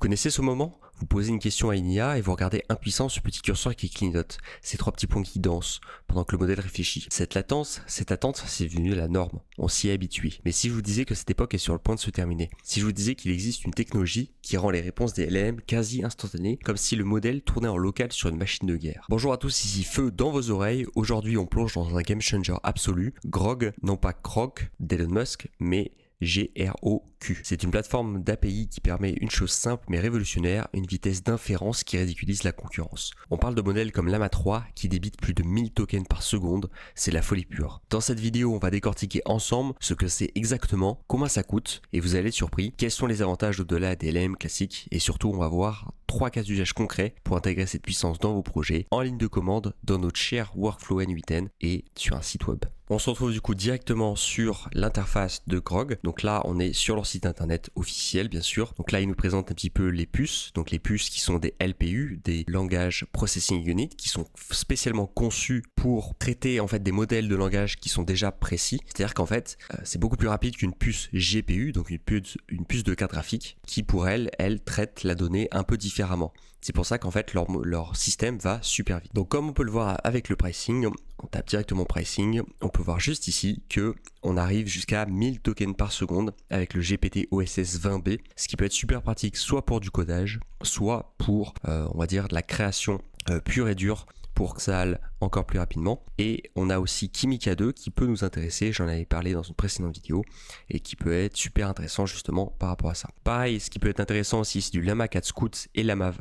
connaissez ce moment? Vous posez une question à une IA et vous regardez impuissant ce petit curseur qui clignote, ces 3 petits points qui dansent, pendant que le modèle réfléchit. Cette latence, cette attente, c'est devenu la norme. On s'y est habitué. Mais si je vous disais que cette époque est sur le point de se terminer, si je vous disais qu'il existe une technologie qui rend les réponses des LLM quasi instantanées, comme si le modèle tournait en local sur une machine de guerre. Bonjour à tous, ici Feu dans vos oreilles. Aujourd'hui, on plonge dans un game changer absolu. Grok, non pas Grok d'Elon Musk, mais Grok. C'est une plateforme d'API qui permet une chose simple mais révolutionnaire, une vitesse d'inférence qui ridiculise la concurrence. On parle de modèles comme Llama 3 qui débitent plus de 1000 tokens par seconde, c'est la folie pure. Dans cette vidéo, on va décortiquer ensemble ce que c'est exactement, combien ça coûte, et vous allez être surpris, quels sont les avantages au-delà des LLM classiques, et surtout on va voir 3 cas d'usage concrets pour intégrer cette puissance dans vos projets, en ligne de commande, dans notre cher workflow N8N et sur un site web. On se retrouve du coup directement sur l'interface de Grok. Donc là, on est sur leur site internet officiel, bien sûr. Donc là, ils nous présentent un petit peu les puces. Donc les puces qui sont des LPU, des Language Processing Unit, qui sont spécialement conçus pour traiter en fait des modèles de langage qui sont déjà précis. C'est-à-dire qu'en fait, c'est beaucoup plus rapide qu'une puce GPU, donc une puce de carte graphique, qui pour elle traite la donnée un peu différemment. C'est pour ça qu'en fait, leur système va super vite. Donc comme on peut le voir avec le pricing, on tape directement pricing, on peut voir juste ici que on arrive jusqu'à 1000 tokens par seconde avec le GPT OSS 20B, ce qui peut être super pratique soit pour du codage, soit pour, on va dire, de la création pure et dure, pour que ça aille encore plus rapidement. Et on a aussi Kimika 2 qui peut nous intéresser, j'en avais parlé dans une précédente vidéo, et qui peut être super intéressant justement par rapport à ça. Pareil, ce qui peut être intéressant aussi, c'est du Llama 4 Scout et Llama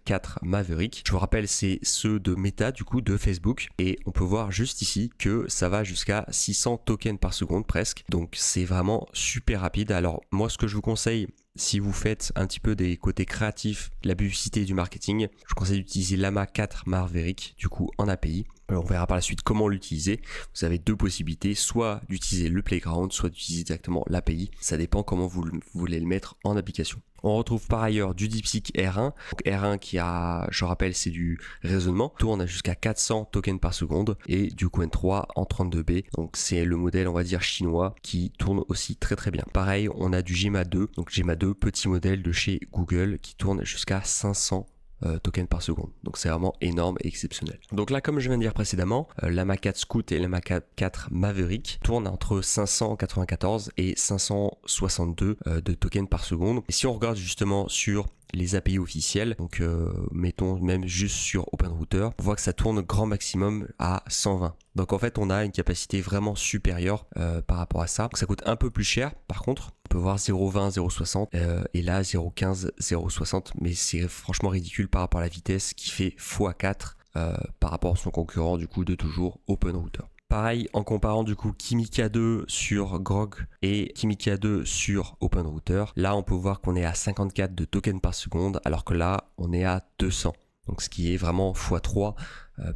4 Maverick. Je vous rappelle, c'est ceux de Meta, du coup, de Facebook, et on peut voir juste ici que ça va jusqu'à 600 tokens par seconde presque, donc c'est vraiment super rapide. Alors moi, ce que je vous conseille, si vous faites un petit peu des côtés créatifs, de la publicité et du marketing, je vous conseille d'utiliser Llama 4 Maverick, du coup en API. On verra par la suite comment l'utiliser. Vous avez deux possibilités, soit d'utiliser le playground, soit d'utiliser directement l'API. Ça dépend comment vous voulez le mettre en application. On retrouve par ailleurs du DeepSeek R1. Donc R1 qui a, je rappelle, c'est du raisonnement, tourne à jusqu'à 400 tokens par seconde, et du Qwen 3 en 32B. Donc c'est le modèle, on va dire, chinois qui tourne aussi très très bien. Pareil, on a du Gemma 2. Donc Gemma 2, petit modèle de chez Google qui tourne jusqu'à 500 tokens par seconde. Donc c'est vraiment énorme et exceptionnel. Donc là, comme je viens de dire précédemment, Llama 4 Scout et Llama 4 Maverick tournent entre 594 et 562 de tokens par seconde. Et si on regarde justement sur les API officielles, donc mettons même juste sur OpenRouter, on voit que ça tourne grand maximum à 120. Donc en fait, on a une capacité vraiment supérieure par rapport à ça. Donc ça coûte un peu plus cher par contre. On peut voir 0,20, 0,60 et là 0,15, 0,60, mais c'est franchement ridicule par rapport à la vitesse qui fait x4 par rapport à son concurrent du coup de toujours OpenRouter. Pareil, en comparant du coup Kimika 2 sur Grok et Kimika 2 sur OpenRouter, là on peut voir qu'on est à 54 de tokens par seconde, alors que là on est à 200. Donc ce qui est vraiment x3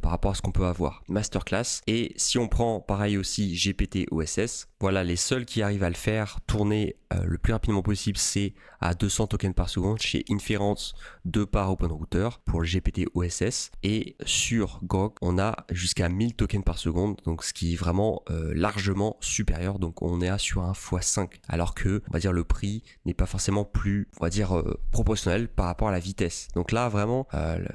par rapport à ce qu'on peut avoir. Masterclass. Et si on prend pareil aussi GPT OSS, voilà, les seuls qui arrivent à le faire tourner le plus rapidement possible, c'est à 200 tokens par seconde chez Inference de par OpenRouter pour le GPT OSS. Et sur Grok, on a jusqu'à 1000 tokens par seconde, donc ce qui est vraiment largement supérieur. Donc on est sur un x5, alors que on va dire le prix n'est pas forcément plus, on va dire, proportionnel par rapport à la vitesse. Donc là vraiment,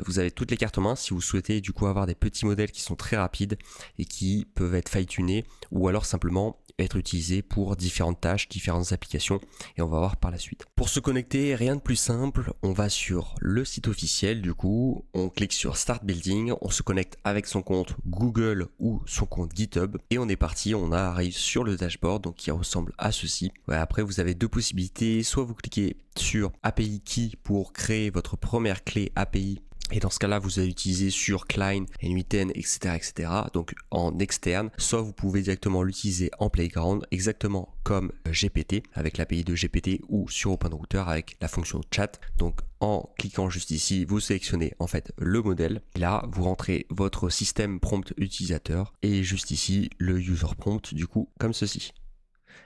vous avez toutes les cartes en main si vous souhaitez du coup avoir des petits modèles qui sont très rapides et qui peuvent être fine-tunés ou alors simplement être utilisés pour différentes tâches, différentes applications, et on va voir par la suite. Pour se connecter, rien de plus simple, on va sur le site officiel du coup, on clique sur Start Building, on se connecte avec son compte Google ou son compte GitHub et on est parti, on arrive sur le dashboard donc qui ressemble à ceci. Ouais, après vous avez deux possibilités, soit vous cliquez sur API Key pour créer votre première clé API. Et dans ce cas-là, vous allez utiliser sur Klein, N8N, etc. Donc en externe, soit vous pouvez directement l'utiliser en Playground, exactement comme GPT, avec l'API de GPT ou sur OpenRouter avec la fonction chat. Donc en cliquant juste ici, vous sélectionnez en fait le modèle. Et là, vous rentrez votre système prompt utilisateur et juste ici, le user prompt du coup comme ceci.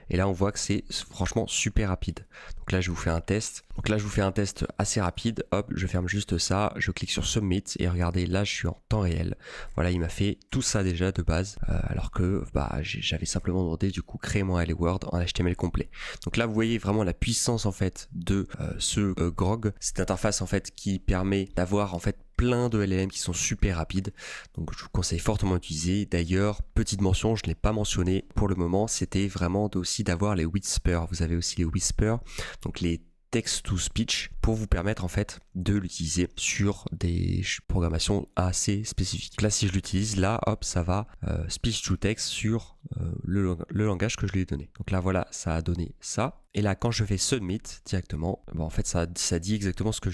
Et là, on voit que c'est franchement super rapide. Donc là, je vous fais un test. Donc là, je vous fais un test assez rapide. Hop, je ferme juste ça. Je clique sur Submit et regardez, là, je suis en temps réel. Voilà, il m'a fait tout ça déjà de base. Alors que j'avais simplement demandé du coup créer mon Hello World en HTML complet. Donc là, vous voyez vraiment la puissance en fait de ce Grog. Cette interface en fait qui permet d'avoir en fait plein de LLM qui sont super rapides, donc je vous conseille fortement d'utiliser. D'ailleurs, petite mention, je ne l'ai pas mentionné pour le moment, c'était vraiment aussi d'avoir les Whisper. Vous avez aussi les Whisper, donc les text-to-speech, pour vous permettre en fait de l'utiliser sur des programmations assez spécifiques. Là, si je l'utilise, là, hop, ça va speech-to-text sur le langage que je lui ai donné. Donc là, voilà, ça a donné ça. Et là, quand je fais submit directement, en fait, ça dit exactement ce que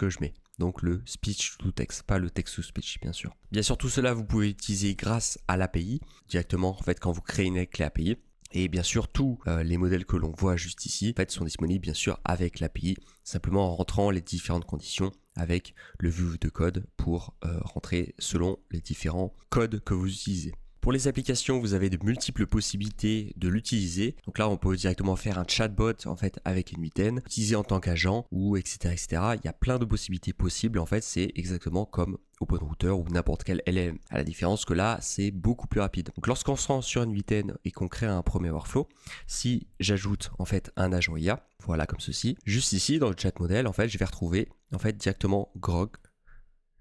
je mets. Donc le speech to text, pas le text to speech, bien sûr. Bien sûr, tout cela, vous pouvez utiliser grâce à l'API, directement, en fait, quand vous créez une clé API. Et bien sûr, tous les modèles que l'on voit juste ici, en fait, sont disponibles, bien sûr, avec l'API, simplement en rentrant les différentes conditions avec le view de code pour rentrer selon les différents codes que vous utilisez. Pour les applications, vous avez de multiples possibilités de l'utiliser. Donc là, on peut directement faire un chatbot en fait avec une mitaine, utiliser en tant qu'agent ou etc., etc. Il y a plein de possibilités possibles. En fait, c'est exactement comme OpenRouter ou n'importe quel LLM. À la différence que là, c'est beaucoup plus rapide. Donc lorsqu'on se rend sur une mitaine et qu'on crée un premier workflow, si j'ajoute en fait un agent IA, voilà comme ceci, juste ici dans le chat modèle, en fait, je vais retrouver en fait directement Grog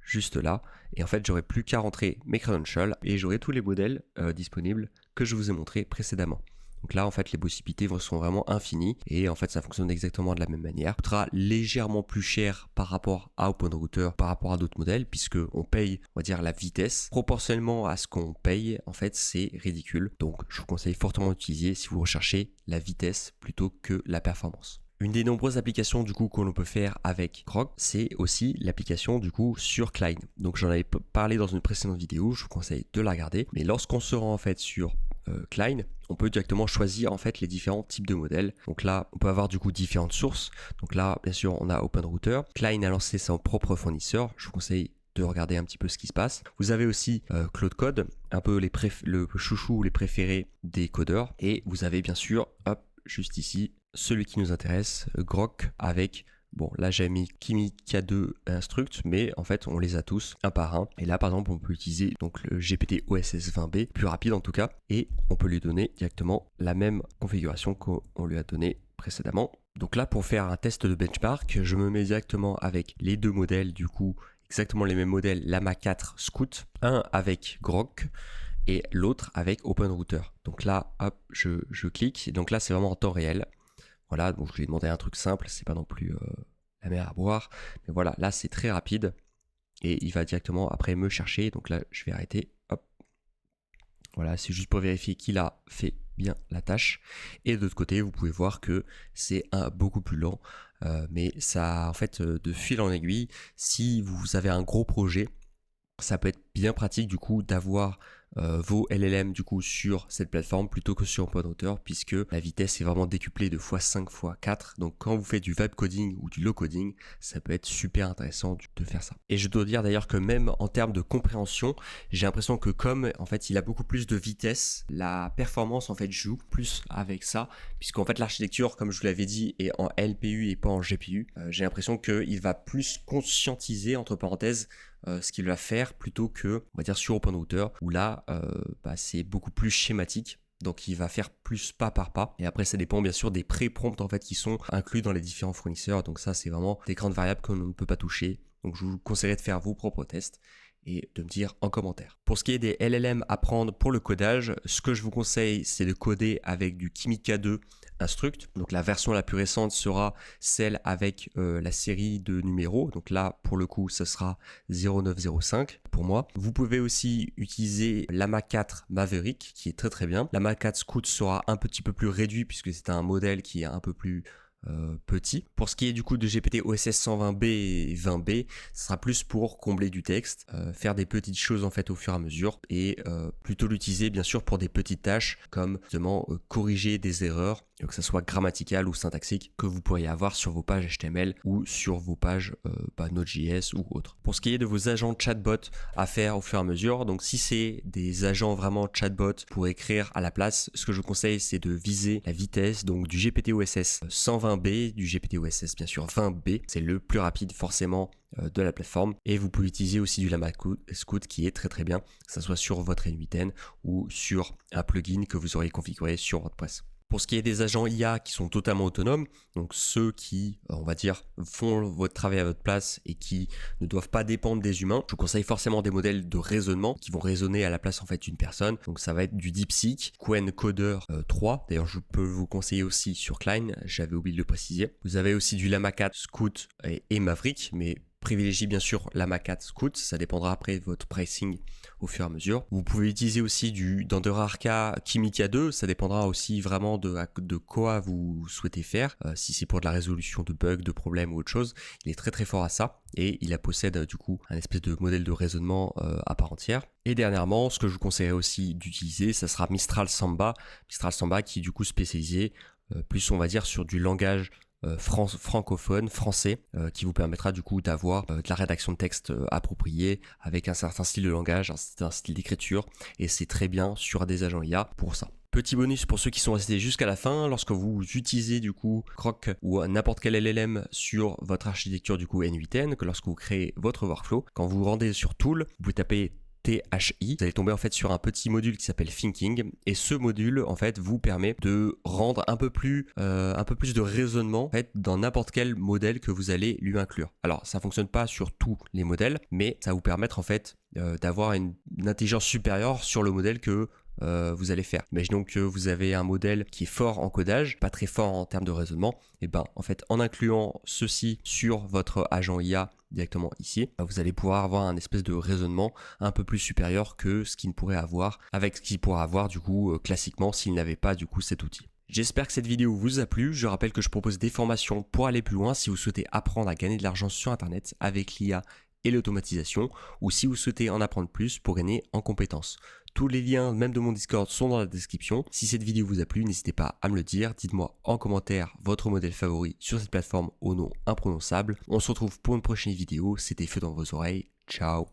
juste là, et en fait j'aurai plus qu'à rentrer mes credentials et j'aurai tous les modèles disponibles que je vous ai montré précédemment. Donc là en fait les possibilités sont vraiment infinies et en fait ça fonctionne exactement de la même manière. Ça coûtera légèrement plus cher par rapport à OpenRouter, par rapport à d'autres modèles, puisque on paye, on va dire, la vitesse. Proportionnellement à ce qu'on paye, en fait c'est ridicule. Donc je vous conseille fortement d'utiliser si vous recherchez la vitesse plutôt que la performance. Une des nombreuses applications du coup que l'on peut faire avec Grog, c'est aussi l'application du coup sur Klein. Donc j'en avais parlé dans une précédente vidéo, je vous conseille de la regarder. Mais lorsqu'on se rend en fait sur Klein, on peut directement choisir en fait les différents types de modèles. Donc là, on peut avoir du coup différentes sources. Donc là, bien sûr, on a OpenRouter. Klein a lancé son propre fournisseur. Je vous conseille de regarder un petit peu ce qui se passe. Vous avez aussi Claude Code, un peu le chouchou ou les préférés des codeurs. Et vous avez bien sûr, hop, juste ici, celui qui nous intéresse, Grok, avec, bon là j'ai mis Kimi K2 Instruct, mais en fait on les a tous un par un. Et là par exemple on peut utiliser donc le GPT OSS 20B, plus rapide en tout cas, et on peut lui donner directement la même configuration qu'on lui a donné précédemment. Donc là pour faire un test de benchmark, je me mets directement avec les deux modèles du coup, exactement les mêmes modèles, Llama 4 Scout, un avec Grok et l'autre avec OpenRouter. Donc là hop, je clique, et donc là c'est vraiment en temps réel. Voilà, donc je lui ai demandé un truc simple, c'est pas non plus la mer à boire. Mais voilà, là c'est très rapide. Et il va directement après me chercher. Donc là, je vais arrêter. Hop. Voilà, c'est juste pour vérifier qu'il a fait bien la tâche. Et de l'autre côté, vous pouvez voir que c'est beaucoup plus lent. Mais ça, en fait, de fil en aiguille, si vous avez un gros projet, ça peut être bien pratique du coup d'avoir vos LLM du coup sur cette plateforme plutôt que sur OpenRouter, puisque la vitesse est vraiment décuplée de x5 x4. Donc quand vous faites du vibe coding ou du low coding, ça peut être super intéressant de faire ça. Et je dois dire d'ailleurs que même en termes de compréhension, j'ai l'impression que comme en fait il a beaucoup plus de vitesse, la performance en fait joue plus avec ça, puisqu'en fait l'architecture, comme je vous l'avais dit, est en LPU et pas en GPU. J'ai l'impression qu'il va plus conscientiser entre parenthèses ce qu'il va faire plutôt que, on va dire, sur OpenRouter, où là, c'est beaucoup plus schématique. Donc il va faire plus pas par pas. Et après ça dépend bien sûr des pré-prompts en fait qui sont inclus dans les différents fournisseurs. Donc ça c'est vraiment des grandes variables qu'on ne peut pas toucher. Donc je vous conseillerais de faire vos propres tests et de me dire en commentaire. Pour ce qui est des LLM à prendre pour le codage, ce que je vous conseille c'est de coder avec du Kimi K2 Instruct. Donc la version la plus récente sera celle avec la série de numéros. Donc là pour le coup ce sera 0905 pour moi. Vous pouvez aussi utiliser Llama 4 Maverick qui est très très bien. Llama 4 Scout sera un petit peu plus réduit puisque c'est un modèle qui est un peu plus petit. Pour ce qui est du coup de GPT OSS 120B et 20B, ce sera plus pour combler du texte, faire des petites choses en fait au fur et à mesure et plutôt l'utiliser bien sûr pour des petites tâches comme justement corriger des erreurs, que ce soit grammaticales ou syntaxiques que vous pourriez avoir sur vos pages HTML ou sur vos pages Node.js ou autres. Pour ce qui est de vos agents chatbot à faire au fur et à mesure, donc si c'est des agents vraiment chatbot pour écrire à la place, ce que je vous conseille c'est de viser la vitesse donc du GPT-OSS 120B, du GPT-OSS bien sûr 20B, c'est le plus rapide forcément de la plateforme, et vous pouvez utiliser aussi du Llama Scout qui est très très bien, que ce soit sur votre N8N ou sur un plugin que vous aurez configuré sur WordPress. Pour ce qui est des agents IA qui sont totalement autonomes, donc ceux qui, on va dire, font votre travail à votre place et qui ne doivent pas dépendre des humains, je vous conseille forcément des modèles de raisonnement qui vont raisonner à la place en fait d'une personne. Donc ça va être du DeepSeek, Qwen Coder 3. D'ailleurs, je peux vous conseiller aussi sur Klein, j'avais oublié de le préciser. Vous avez aussi du Llama 4, Scout et Maverick, mais privilégiez bien sûr Llama 4 Scout, ça dépendra après de votre pricing au fur et à mesure. Vous pouvez utiliser aussi du Dandurarka Kimikia 2, ça dépendra aussi vraiment de quoi vous souhaitez faire. Si c'est pour de la résolution de bugs, de problèmes ou autre chose, il est très très fort à ça et il possède du coup un espèce de modèle de raisonnement à part entière. Et dernièrement, ce que je vous conseillerais aussi d'utiliser, ça sera Mistral Samba qui est du coup spécialisé plus on va dire sur du langage francophone, français, qui vous permettra du coup d'avoir de la rédaction de texte appropriée avec un certain style de langage, un certain style d'écriture, et c'est très bien sur des agents IA pour ça. Petit bonus pour ceux qui sont restés jusqu'à la fin, lorsque vous utilisez du coup Grok ou n'importe quel LLM sur votre architecture du coup N8N, que lorsque vous créez votre workflow, quand vous vous rendez sur Tool, vous pouvez taper THI, vous allez tomber en fait sur un petit module qui s'appelle Thinking, et ce module en fait vous permet de rendre un peu plus de raisonnement en fait dans n'importe quel modèle que vous allez lui inclure. Alors ça fonctionne pas sur tous les modèles, mais ça va vous permettre en fait d'avoir une intelligence supérieure sur le modèle que vous allez faire. Imaginons que vous avez un modèle qui est fort en codage, pas très fort en termes de raisonnement, et ben en fait en incluant ceci sur votre agent IA directement ici, vous allez pouvoir avoir un espèce de raisonnement un peu plus supérieur que ce qu'il pourrait avoir avec ce qu'il pourrait avoir du coup classiquement s'il n'avait pas du coup cet outil. J'espère que cette vidéo vous a plu. Je rappelle que je propose des formations pour aller plus loin si vous souhaitez apprendre à gagner de l'argent sur internet avec l'IA et l'automatisation, ou si vous souhaitez en apprendre plus pour gagner en compétences. Tous les liens, même de mon Discord, sont dans la description. Si cette vidéo vous a plu, n'hésitez pas à me le dire. Dites-moi en commentaire votre modèle favori sur cette plateforme au nom imprononçable. On se retrouve pour une prochaine vidéo. C'était Feu dans vos oreilles. Ciao.